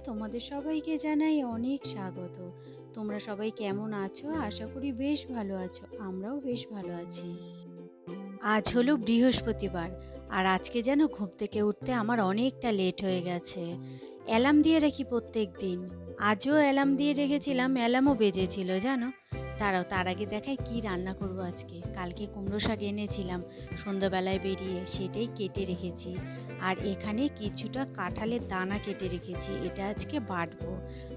তোমাদের সবাইকে জানাই অনেক স্বাগত। তোমরা সবাই কেমন আছো? আশা করি বেশ ভালো আছো। আমরাও বেশ ভালো আছি। আজ হলো বৃহস্পতিবার, আর আজকে যেন ঘুম থেকে উঠতে আমার অনেকটা লেট হয়ে গেছে। অ্যালার্ম দিয়ে রাখি প্রত্যেক দিন। আজও অ্যালার্ম দিয়ে রেখেছিলাম, অ্যালার্মও বেজেছিল জানো। দাঁড়াও, তার আগে দেখাই কি রান্না করব আজকে। কালকে কুমড়ো শাক এনেছিলাম সন্ধ্যাবেলায় বেরিয়ে, সেটাই কেটে রেখেছি। আর এখানে কিছুটা কাঁঠালের দানা কেটে রেখেছি, এটা আজকে বাটবো।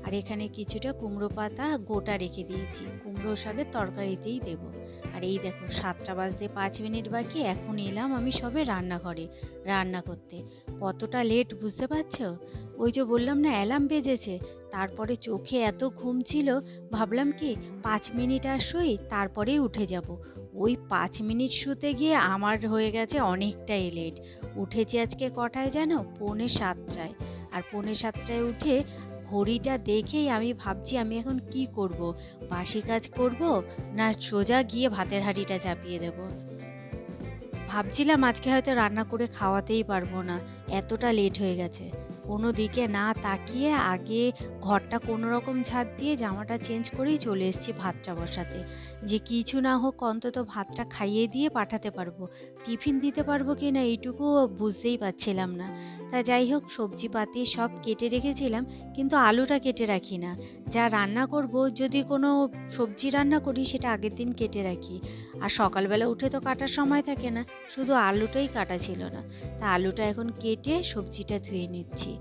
আর এখানে কিছুটা কুমড়ো পাতা গোটা রেখে দিয়েছি, কুমড়ো শাকের তরকারিতেই দেবো। আর এই দেখো 7টা বাজতে 5 মিনিট বাকি, এখন এলাম আমি সবে রান্নাঘরে রান্না করতে। কতটা লেট বুঝতে পারছো? ওই যে বললাম না অ্যালার্ম বেজেছে, তারপরে চোখে এত ঘুম ছিল, ভাবলাম কি 5 মিনিট আর শুই, তারপরেই উঠে যাব। ওই 5 মিনিট শুতে গিয়ে আমার হয়ে গেছে অনেকটাই লেট। উঠেছি আজকে কটায় জানো? 6:45। আর 6:45 উঠে ঘড়িটা দেখেই আমি ভাবছি আমি এখন কি করব, বাসি কাজ করব না সোজা গিয়ে ভাতের হাঁড়িটা চাপিয়ে দেব। ভাবছিলাম আজকে হয়তো রান্না করে খাওয়াতেই পারবো না, এতটা লেট হয়ে গেছে। কোনো দিকে না তাকিয়ে আগে ঘরটা কোনো রকম ঝাঁট দিয়ে জামাটা চেঞ্জ করেই চলে এসেছি ভাতটা বসাতে, যে কিছু না হোক অন্তত ভাতটা খাইয়ে দিয়ে পাঠাতে পারবো। টিফিন দিতে পারবো কি না এইটুকুও বুঝতেই পারছিলাম না। তা যাই হোক, সবজিপাতি সব কেটে রেখেছিলাম, কিন্তু আলুটা কেটে রাখি না। যা রান্না করব, যদি কোনো সবজি রান্না করি সেটা আগের দিন কেটে রাখি। আর সকালবেলা উঠে তো কাটার সময় থাকে না, শুধু আলুটাই কাটা ছিল না। তা আলুটা এখন কেটে সবজিটা ধুয়ে নিচ্ছি।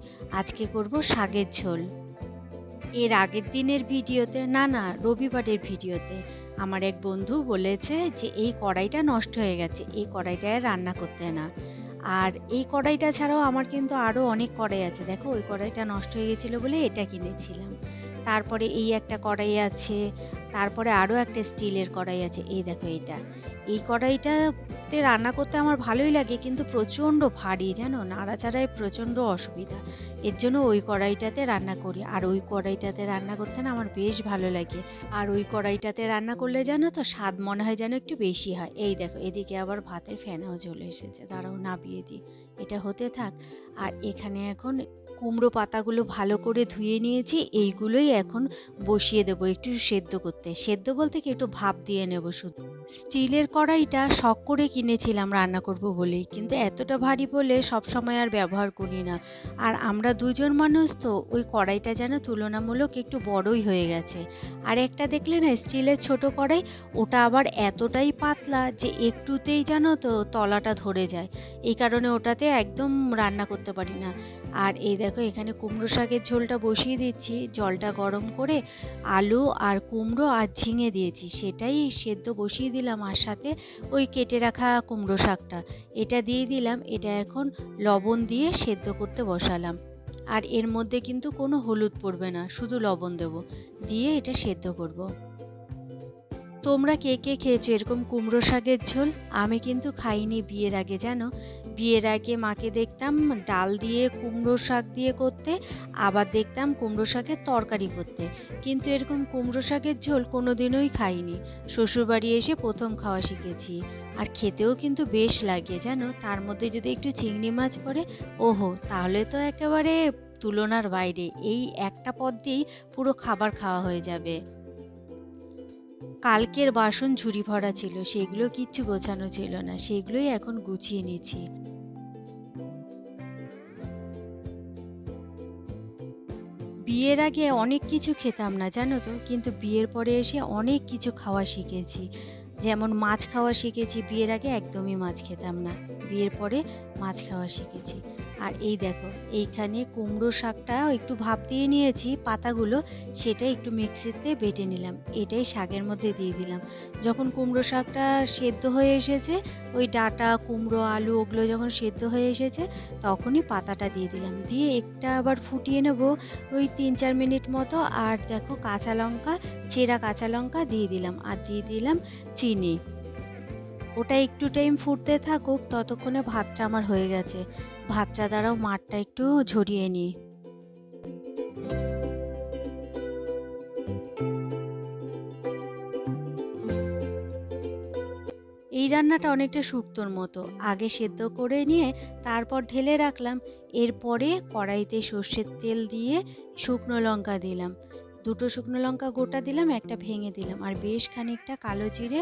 আজকে করব শাকের ঝোল। এর আগের দিনের ভিডিওতে, না রবিবারের ভিডিওতে, আমার এক বন্ধু বলেছে যে এই কড়াইটা নষ্ট হয়ে গেছে, এই কড়াইটায় রান্না করতে না। আর এই কড়াইটা ছাড়াও আমার কিন্তু আরও অনেক কড়াই আছে। দেখো, ওই কড়াইটা নষ্ট হয়ে গেছিলো বলে এটা কিনেছিলাম। তারপরে এই একটা কড়াই আছে, তারপরে আরও একটা স্টিলের কড়াই আছে। এই দেখো এটা, এই কড়াইটাতে রান্না করতে আমার ভালোই লাগে, কিন্তু প্রচণ্ড ভারী জানো, নাড়াচাড়ায় প্রচণ্ড অসুবিধা। এর জন্য ওই কড়াইটাতে রান্না করি। আর ওই কড়াইটাতে রান্না করতে না আমার বেশ ভালো লাগে। আর ওই কড়াইটাতে রান্না করলে জানো তো স্বাদ মনে হয় যেন একটু বেশি হয়। এই দেখো, এদিকে আবার ভাতের ফেনাও চলে এসেছে, দাঁড়াও নাবিয়ে দিই, এটা হতে থাক। আর এখানে এখন কুমড়ো পাতাগুলো ভালো করে ধুয়ে নিয়েছি, এইগুলোই এখন বসিয়ে দেবো একটু সেদ্ধ করতে। সেদ্ধ বলতে কি, একটু ভাপ দিয়ে নেব শুধু। স্টিলের কড়াইটা শখ করে কিনেছিলাম রান্না করব বলেই, কিন্তু এতটা ভারী বলে সব সময় আর ব্যবহার করি না। আর আমরা দুজন মানুষ তো, ওই কড়াইটা যেন তুলনামূলক একটু বড়ই হয়ে গেছে। আর একটা দেখলে না স্টিলের ছোট কড়াই, ওটা আবার এতটাই পাতলা যে একটুতেই জানো তো তলাটা ধরে যায়। এই কারণে ওটাতে একদম রান্না করতে পারি না। আর এই দেখো, এখানে কুমড়ো শাকের ঝোলটা বসিয়ে দিচ্ছি। জলটা গরম করে আলু আর কুমড়ো আর ঝিঙে দিয়েছি, সেটাই সেদ্ধ বসিয়ে দিলাম। আর সাথে ওই কেটে রাখা কুমড়ো শাকটা এটা দিয়ে দিলাম। এটা এখন লবণ দিয়ে সেদ্ধ করতে বসালাম। আর এর মধ্যে কিন্তু কোনো হলুদ পড়বে না, শুধু লবণ দেব, দিয়ে এটা সেদ্ধ করব। তোমরা কে কে খেয়েছো এরকম কুমড়ো শাকের ঝোল? আমি কিন্তু খাইনি বিয়ের আগে জানো। বিয়ের আগে মাকে দেখতাম ডাল দিয়ে কুমড়ো শাক দিয়ে করতে, আবার দেখতাম কুমড়ো শাকের তরকারি করতে, কিন্তু এরকম কুমড়ো শাকের ঝোল কোনোদিনই খাইনি। শ্বশুরবাড়ি এসে প্রথম খাওয়া শিখেছি। আর খেতেও কিন্তু বেশ লাগে জানো, তার মধ্যে যদি একটু চিংড়ি মাছ পড়ে, ওহো, তাহলে তো একেবারে তুলনার বাইরে। এই একটা পদ দিয়েই পুরো খাবার খাওয়া হয়ে যাবে। কালকের বাসন ঝুড়ি ভরা ছিল, সেগুলো কিচ্ছু গোছানো ছিল না, সেগুলোই এখন গুছিয়ে নিয়েছি। বিয়ের আগে অনেক কিছু খেতাম না জানো তো, কিন্তু বিয়ের পরে এসে অনেক কিছু খাওয়া শিখেছি। যেমন মাছ খাওয়া শিখেছি, বিয়ের আগে একদমই মাছ খেতাম না, বিয়ের পরে মাছ খাওয়া শিখেছি। আর এই দেখো, এইখানে কুমড়ো শাকটা একটু ভাপ দিয়ে নিয়েছি, পাতাগুলো সেটা একটু মিক্সিতে বেটে নিলাম, এটাই শাকের মধ্যে দিয়ে দিলাম। যখন কুমড়ো শাকটা সেদ্ধ হয়ে এসেছে, ওই ডাঁটা কুমড়ো আলু ওগুলো যখন সেদ্ধ হয়ে এসেছে, তখনই পাতাটা দিয়ে দিলাম, দিয়ে একটা আবার ফুটিয়ে নেব ওই 3-4 মিনিট মতো। আর দেখো, কাঁচা লঙ্কা, চেরা কাঁচা লঙ্কা দিয়ে দিলাম, আর দিয়ে দিলাম চিনি। ওটা একটু টাইম ফুটতে থাকুক, ততক্ষণে ভাতটা আমার হয়ে গেছে। ভাতটা দ্বারাও মাঠটা একটু ঝরিয়ে নিই। এই রান্নাটা অনেকটা শুক্তোর মতো। আগে সেদ্ধ করে নিয়ে তারপর ঢেলে রাখলাম। এরপরে কড়াইতে সর্ষের তেল দিয়ে শুকনো লঙ্কা দিলাম। ২ টো শুকনো লঙ্কা গোটা দিলাম, ১টা ভেঙে দিলাম। আর বেশ খানিকটা কালো জিরে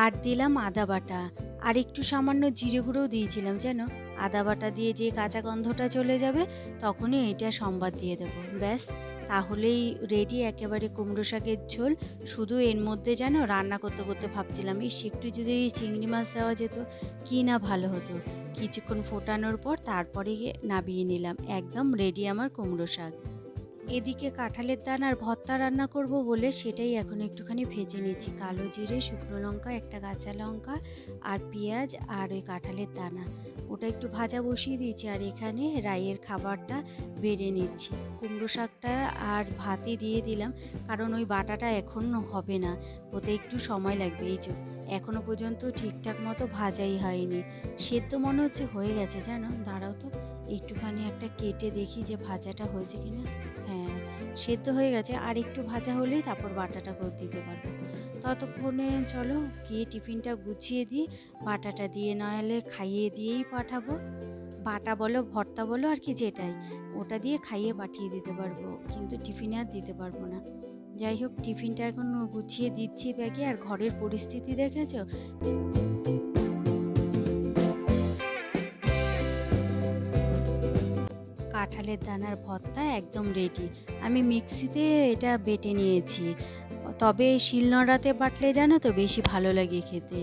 আর দিলাম আদা বাটা। আর একটু সামান্য জিরে গুঁড়োও দিয়েছিলাম যেন। আদা বাটা দিয়ে যে কাঁচা গন্ধটা চলে যাবে তখনই এইটা সম্বাদ দিয়ে দেবো। ব্যাস, তাহলেই রেডি একেবারে কুমড়ো শাকের ঝোল। শুধু এর মধ্যে যেন রান্না করতে করতে ভাবছিলাম, ইস একটু যদি চিংড়ি মাছ দেওয়া যেত কি না ভালো হতো। কিছুক্ষণ ফোটানোর পর তারপরে নামিয়ে নিলাম। একদম রেডি আমার কুমড়ো শাক। এদিকে কাঁঠালের দানার ভর্তা রান্না করব বলে সেটাই এখন একটুখানি ভেজে নিচ্ছি। কালো জিরে, শুকনো লঙ্কা, একটা কাঁচা লঙ্কা আর পেঁয়াজ আর ওই কাঁঠালের দানা, ওটা একটু ভাজা বসিয়ে দিয়েছি। আর এখানে রাইয়ের খাবারটা বেড়ে নিচ্ছি। কুমড়ো শাকটা আর ভাতে দিয়ে দিলাম, কারণ ওই বাটাটা এখন হবে না, ওতে একটু সময় লাগবে। এই যে এখনো পর্যন্ত ঠিকঠাক মতো ভাজাই হয়নি। সেদ্ধ মনে হচ্ছে হয়ে গেছে জানো। দাঁড়াও তো একটুখানি একটা কেটে দেখি যে ভাজাটা হয়েছে কিনা। হ্যাঁ, সেদ্ধ হয়ে গেছে। আর একটু ভাজা হলেই তারপর বাটাটা করে দিতে পারবো। ততক্ষণে চলো গিয়ে টিফিনটা গুছিয়ে দিই। বাটাটা দিয়ে নইলে খাইয়ে দিয়েই পাঠাবো। বাটা বলো ভর্তা বলো আর কি যেটাই, ওটা দিয়ে খাইয়ে পাঠিয়ে দিতে পারবো, কিন্তু টিফিনে আর দিতে পারবো না। যাই হোক, টিফিনটা এখন গুছিয়ে দিচ্ছি ব্যাগে। আর ঘরের পরিস্থিতি দেখেছো, কাঁঠালের দানার ভর্তা একদম রেডি। আমি মিক্সিতে এটা বেটে নিয়েছি, তবে শিলনোড়াতে বাটলে জানো তো বেশি ভালো লাগে খেতে।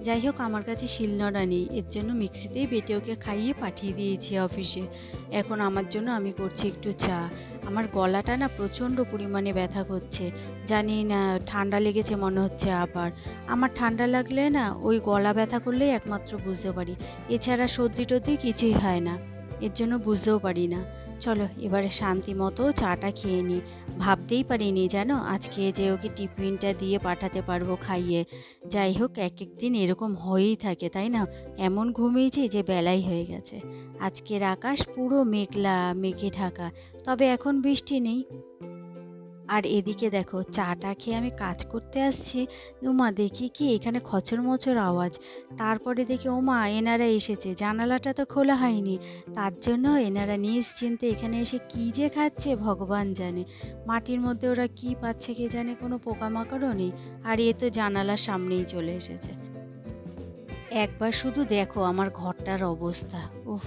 যাই হোক, আমার কাছে শিলনোড়া নেই, এর জন্য মিক্সিতেই বেটে ওকে খাইয়ে পাঠিয়ে দিয়েছি অফিসে। এখন আমার জন্য আমি করছি একটু চা। আমার গলাটা না প্রচণ্ড পরিমাণে ব্যথা করছে, জানি না ঠান্ডা লেগেছে মনে হচ্ছে আবার। আমার ঠান্ডা লাগলে না ওই গলা ব্যথা করলেই একমাত্র বুঝতে পারি, এছাড়া সর্দি টর্দি কিছুই হয় না, এর জন্য বুঝতেও পারি না। চলো এবারে শান্তি মতো চাটা খেয়ে নিই। ভাবতেই পারিনি জানো আজকে যে ওকে টিফিনটা দিয়ে পাঠাতে পারবো খাইয়ে। যাই হোক, এক এক দিন এরকম হয়েই থাকে তাই না। এমন ঘুমিয়েছি যে বেলাই হয়ে গেছে। আজকের আকাশ পুরো মেঘলা মেঘে ঢাকা, তবে এখন বৃষ্টি নেই। আর এদিকে দেখো চাটা খেয়ে আমি কাজ করতে আসছি, ওমা দেখি কি এখানে খচর মচর আওয়াজ। তারপরে দেখি ওমা এনারা এসেছে, জানালাটা তো খোলা হয়নি, তার জন্য এনারা নিশ্চিন্তে এখানে এসে কি যে খাচ্ছে ভগবান জানে। মাটির মধ্যে ওরা কি পাচ্ছে কে জানে, কোনো পোকামাকড়ও নেই। আর এ তো জানালার সামনেই চলে এসেছে। একবার শুধু দেখো আমার ঘরটার অবস্থা, উফ,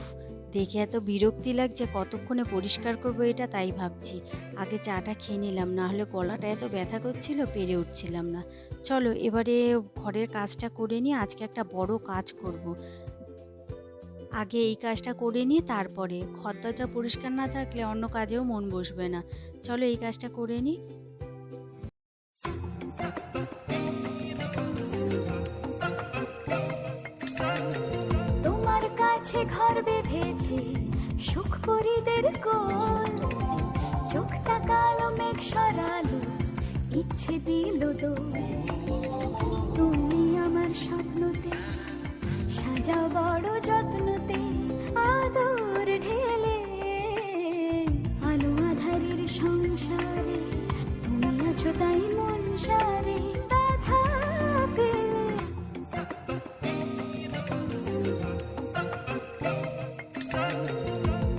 দেখে এত বিরক্তি লাগছে, কতক্ষণে পরিষ্কার করবো এটা তাই ভাবছি। আগে চাটা খেয়ে নিলাম, না হলে গলাটা এত ব্যথা করছিল পেরে উঠছিলাম না। চলো এবারে ঘরের কাজটা করে নিই, আজকে একটা বড় কাজ করব। আগে এই কাজটা করে নিই, তারপরে ঘর দরজা পরিষ্কার না থাকলে অন্য কাজেও মন বসবে না। চলো এই কাজটা করে নিই। তোমার কাছে ঘর বেঁধেছি সুখ পরিদের কোল, চোখ তাকালো মেঘ সরালো, ইচ্ছে দিল দোল। তুমি আমার স্বপ্নতে সাজাও বড় যত্নতে, আদর ঢেলে আলো আধারের সংসারে। তুমি আছো তাই মন সারে ব্যথা পেলে।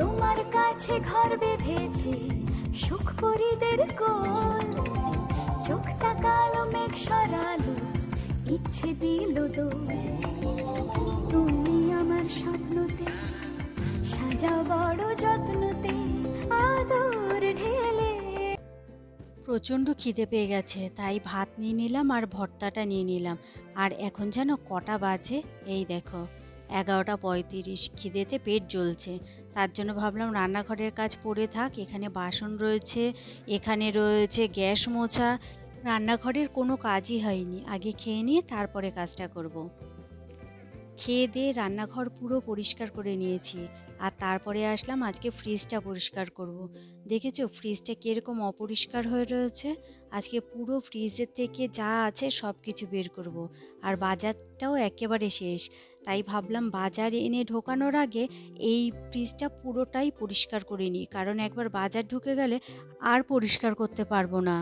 তোমার কাছে ঘর বেঁধেছি সুখ পরিদের কোল, চোখ তাকালো মেঘ সরালো, ইচ্ছে দিল দোল। তুমি আমার স্বপ্নতে সাজাও বড় যত্নতে, আদর ঢেলে। প্রচণ্ড খিদে পেয়ে গেছে, তাই ভাত নিয়ে নিলাম আর ভর্তাটা নিয়ে নিলাম। আর এখন যেন কটা বাজে, এই দেখো 11টা 35। খিদেতে পেট জ্বলছে, তার জন্য ভাবলাম রান্নাঘরের কাজ পড়ে থাক। এখানে বাসন রয়েছে, এখানে রয়েছে গ্যাস মোছা, রান্নাঘরের কোনো কাজই হয়নি। আগে খেয়ে নিয়ে তারপরে কাজটা করব। খেয়ে দিয়ে রান্নাঘর পুরো পরিষ্কার করে নিয়েছি। আর তারপরে আসলাম আজকে ফ্রিজটা পরিষ্কার করব। দেখেছো ফ্রিজটা কীরকম অপরিষ্কার হয়ে রয়েছে। আজকে পুরো ফ্রিজের থেকে যা আছে সব কিছু বের করব। আর বাজারটাও একেবারে শেষ, তাই ভাবলাম বাজার এনে ঢোকানোর আগে এই ফ্রিজটা পুরোটাই পরিষ্কার করে নিই, কারণ একবার বাজার ঢুকে গেলে আর পরিষ্কার করতে পারবো না।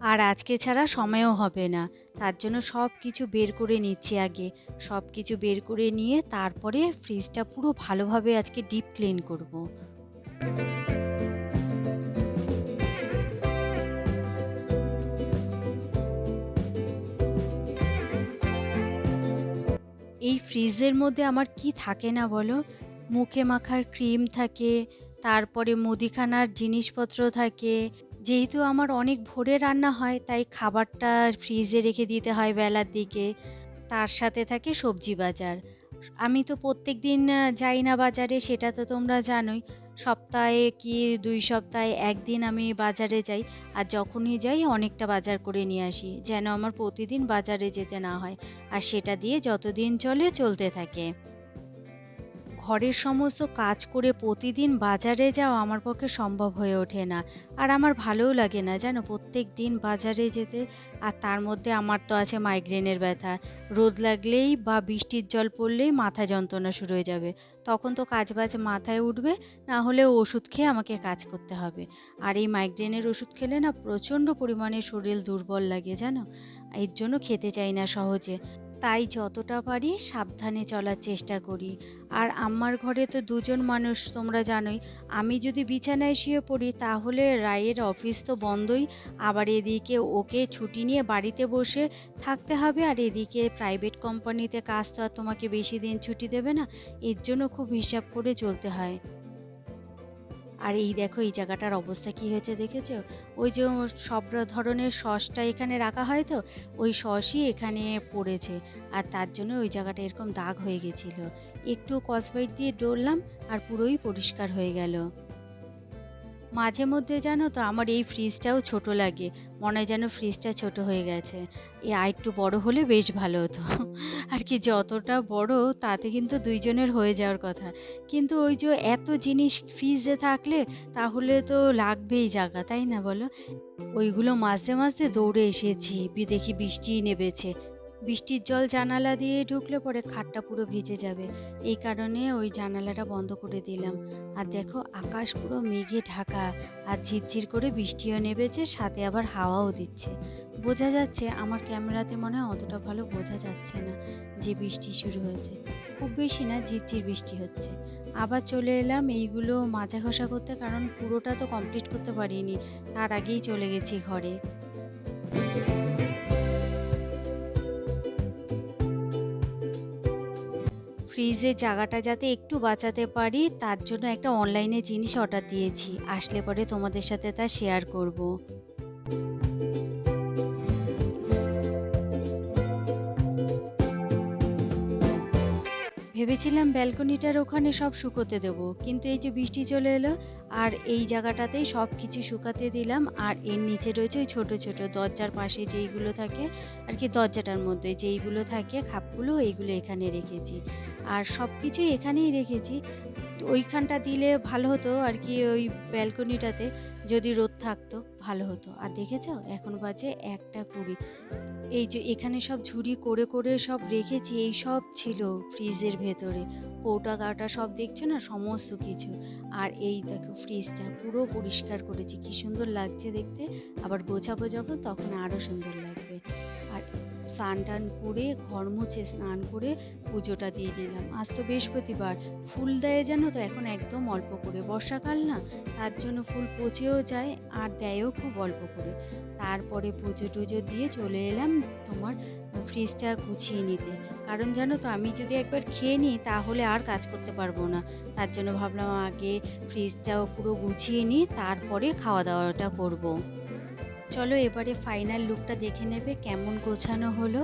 আর আজকে ছাড়া সময়ও হবে না। তার জন্য সব কিছু বের করে নিচ্ছি আগে। সব কিছু বের করে নিয়ে তারপরে ফ্রিজটা পুরো ভালোভাবে আজকে ডিপ ক্লিন করব। এই ফ্রিজের মধ্যে আমার কি থাকে না বলো? মুখে মাখার ক্রিম থাকে, তারপরে মুদিখানার জিনিসপত্র থাকে। যেহেতু আমার অনেক ভোরে রান্না হয়, তাই খাবারটা ফ্রিজে রেখে দিতে হয় বেলার দিকে। তার সাথে থাকে সবজি বাজার। আমি তো প্রত্যেকদিন যাই না বাজারে, সেটা তো তোমরা জানোই। সপ্তাহে কি ২ সপ্তাহে ১ দিন আমি বাজারে যাই। আর যখনই যাই অনেকটা বাজার করে নিয়ে আসি। যেন আমার প্রতিদিন বাজারে যেতে না হয়। আর সেটা দিয়ে যতদিন চলে চলতে থাকে। ঘরের সমস্ত কাজ করে প্রতিদিন বাজারে যাওয়া আমার পক্ষে সম্ভব হয়ে ওঠে না। আর আমার ভালোও লাগে না জানো প্রত্যেকদিন বাজারে যেতে। আর তার মধ্যে আমার তো আছে মাইগ্রেনের ব্যথা। রোদ লাগলেই বা বৃষ্টির জল পড়লেই মাথা যন্ত্রণা শুরু হয়ে যাবে। তখন তো কাজবাজ মাথায় উঠবে, না হলে ওষুধ খেয়ে আমাকে কাজ করতে হবে। আর এই মাইগ্রেনের ওষুধ খেলে না প্রচণ্ড পরিমাণে শরীর দুর্বল লাগে জানো। এর জন্য খেতে চাই না সহজে। তাই যতটা পারি সাবধানে চলার চেষ্টা করি। আর আমার ঘরে তো ২ জন মানুষ তোমরা জানোই। আমি যদি বিছানায় শুয়ে পড়ি তাহলে রায়ের অফিস তো বন্ধই। আবার এদিকে ওকে ছুটি নিয়ে বাড়িতে বসে থাকতে হবে। আর এদিকে প্রাইভেট কোম্পানিতে কাজ তো আর তোমাকে বেশি দিন ছুটি দেবে না। এর জন্য খুব হিসাব করে চলতে হয়। আর এই দেখো এই জায়গাটার অবস্থা কি হয়েছে দেখেছো? ওই যে সব ধরনের সসটা এখানে রাখা হয় তো, ওই সসই এখানে পড়েছে। আর তার জন্য ওই জায়গাটা এরকম দাগ হয়ে গেছিল। একটু স্কচব্রাইট দিয়ে ডললাম আর পুরোই পরিষ্কার হয়ে গেল। মাঝে মধ্যে জানো তো আমার এই ফ্রিজটাও ছোট লাগে। মনে হয় যেন ফ্রিজটা ছোট হয়ে গেছে। আরেকটু বড় হলে বেশ ভালো হতো। আর কি যতটা বড় তাতে কিন্তু ২ জনের হয়ে যাওয়ার কথা। কিন্তু ওই যে এত জিনিস ফ্রিজে থাকলে তাহলে তো লাগবেই জায়গা, তাই না বলো? ওইগুলো মাজতে, মাজতে দৌড়ে এসেছি। দেখি বৃষ্টিই নেমেছে। বৃষ্টির জল জানালা দিয়ে ঢুকলে পরে খাটটা পুরো ভিজে যাবে। এই কারণে ওই জানালাটা বন্ধ করে দিলাম। আর দেখো আকাশ পুরো মেঘে ঢাকা। আর ঝিরঝির করে বৃষ্টিও নেমেছে, সাথে আবার হাওয়াও দিচ্ছে। বোঝা যাচ্ছে আমার ক্যামেরাতে মনে হয় অতটা ভালো বোঝা যাচ্ছে না যে বৃষ্টি শুরু হয়েছে। খুব বেশি না, ঝিরঝির বৃষ্টি হচ্ছে। আবার চলে এলাম এইগুলো মাজা ঘষা করতে, কারণ পুরোটা তো কমপ্লিট করতে পারিনি। তার আগেই চলে গেছি ঘরে। ফ্রিজের জায়গাটা যাতে একটু বাঁচাতে পারি তার জন্য একটা অনলাইনে জিনিস অর্ডার দিয়েছি। আসলে পরে তোমাদের সাথে তা শেয়ার করব। ভেবেছিলাম ব্যালকনিটার ওখানে সব শুকোতে দেবো, কিন্তু এই যে বৃষ্টি চলে এলো আর এই জায়গাটাতেই সব কিছু শুকাতে দিলাম। আর এর নিচে রয়েছে ওই ছোট ছোট দরজার পাশে যেইগুলো থাকে আর কি, দরজাটার মধ্যে যেইগুলো থাকে খাপগুলো, এইগুলো এখানে রেখেছি। আর সব কিছুই এখানেই রেখেছি। তো ওইখানটা দিলে ভালো হতো আর কি, ওই ব্যালকনিটাতে যদি রোদ থাকতো ভালো হতো। আর দেখেছো এখন বাজে 1টা 20। এই যে এখানে সব ঝুড়ি করে করে সব রেখেছি, এই সব ছিল ফ্রিজের ভেতরে। কৌটা কাটা সব দেখছো না সমস্ত কিছু। আর এই দেখো ফ্রিজটা পুরো পরিষ্কার করেছি, কি সুন্দর লাগছে দেখতে। আবার গোছাবো যখন তখন আরো সুন্দর লাগবে। আর স্নান টান করে ঘর মুছে স্নান করে পুজোটা দিয়ে নিলাম। আজ তো বৃহস্পতিবার। ফুল দেয় জানো তো এখন একদম অল্প করে, বর্ষাকাল না, তার জন্য ফুল পচেও যায় আর দেয়ও খুব অল্প করে। তারপরে পুজো টুজো দিয়ে চলে এলাম তোমার ফ্রিজটা গুছিয়ে নিতে। কারণ জানো তো আমি যদি একবার খেয়ে নিই তাহলে আর কাজ করতে পারবো না। তার জন্য ভাবলাম আগে ফ্রিজটাও পুরো গুছিয়ে নিই, তারপরে খাওয়া দাওয়াটা করব। চলো এবারে ফাইনাল লুকটা দেখে নেবে কেমন গোছানো হলো।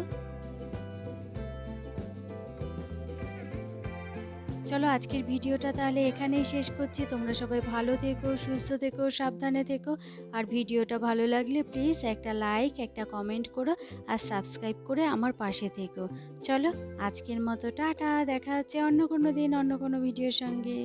চলো আজকের ভিডিওটা তাহলে এখানেই শেষ করছি। তোমরা সবাই ভালো থেকো, সুস্থ থেকো, সাবধানে থেকো। আর ভিডিওটা ভালো লাগলে প্লিজ একটা লাইক, একটা কমেন্ট করো আর সাবস্ক্রাইব করে আমার পাশে থেকো। চলো আজকের মতো টাটা, দেখা হচ্ছে অন্য কোনো দিন অন্য কোনো ভিডিওর সঙ্গে।